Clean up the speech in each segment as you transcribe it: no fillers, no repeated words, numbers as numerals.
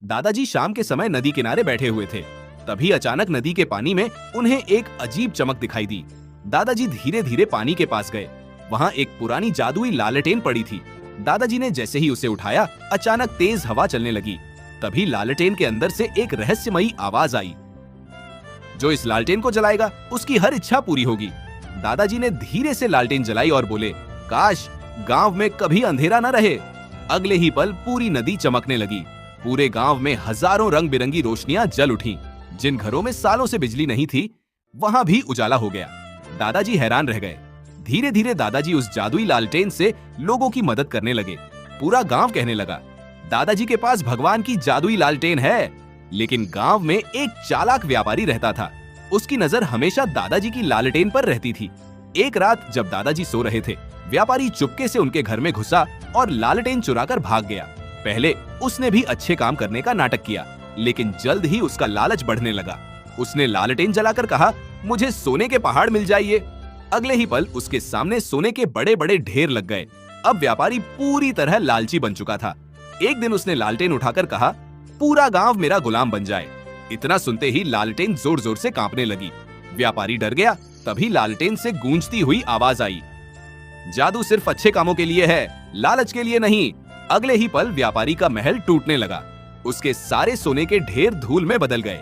दादाजी शाम के समय नदी किनारे बैठे हुए थे। तभी अचानक नदी के पानी में उन्हें एक अजीब चमक दिखाई दी। दादाजी धीरे धीरे पानी के पास गए। वहाँ एक पुरानी जादुई लालटेन पड़ी थी। दादाजी ने जैसे ही उसे उठाया, अचानक तेज हवा चलने लगी। तभी लालटेन के अंदर से एक रहस्यमयी आवाज आई, जो इस लालटेन को जलाएगा उसकी हर इच्छा पूरी होगी। दादाजी ने धीरे से लालटेन जलाई और बोले, काश गांव में कभी अंधेरा न रहे। अगले ही पल पूरी नदी चमकने लगी। पूरे गांव में हजारों रंग बिरंगी रोशनियां जल उठी। जिन घरों में सालों से बिजली नहीं थी, वहां भी उजाला हो गया। दादाजी हैरान रह गए। धीरे धीरे दादाजी उस जादुई लालटेन से लोगों की मदद करने लगे। पूरा गांव कहने लगा, दादाजी के पास भगवान की जादुई लालटेन है। लेकिन गांव में एक चालाक व्यापारी रहता था। उसकी नजर हमेशा दादाजी की लालटेन पर रहती थी। एक रात जब दादाजी सो रहे थे, व्यापारी चुपके से उनके घर में घुसा और लालटेन चुराकर भाग गया। पहले उसने भी अच्छे काम करने का नाटक किया, लेकिन जल्द ही उसका लालच बढ़ने लगा। उसने लालटेन जलाकर कहा, मुझे सोने के पहाड़ मिल जाइए। अगले ही पल उसके सामने सोने के बड़े बड़े ढेर लग गए। अब व्यापारी पूरी तरह लालची बन चुका था। एक दिन उसने लालटेन उठाकर कहा, पूरा गांव मेरा गुलाम बन जाए। इतना सुनते ही लालटेन जोर जोर से कांपने लगी। व्यापारी डर गया। तभी लालटेन से गूंजती हुई आवाज आई, जादू सिर्फ अच्छे कामों के लिए है, लालच के लिए नहीं। अगले ही पल व्यापारी का महल टूटने लगा। उसके सारे सोने के ढेर धूल में बदल गए।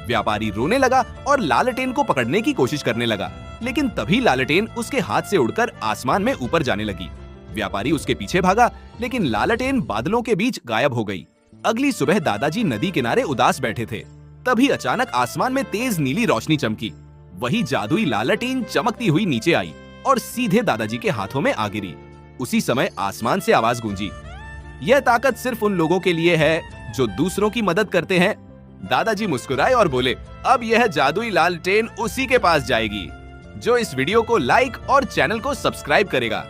व्यापारी रोने लगा और लालटेन को पकड़ने की कोशिश करने लगा, लेकिन तभी लालटेन उसके हाथ से उड़कर आसमान में ऊपर जाने लगी। व्यापारी उसके पीछे भागा, लेकिन लालटेन बादलों के बीच गायब हो गई। अगली सुबह दादाजी नदी किनारे उदास बैठे थे। तभी अचानक आसमान में तेज नीली रोशनी चमकी। वही जादुई लालटेन चमकती हुई नीचे आई और सीधे दादाजी के हाथों में आ गिरी। उसी समय आसमान से आवाज गूंजी, यह ताकत सिर्फ उन लोगों के लिए है जो दूसरों की मदद करते हैं। दादाजी मुस्कुराए और बोले, अब यह जादुई लालटेन उसी के पास जाएगी जो इस वीडियो को लाइक और चैनल को सब्सक्राइब करेगा।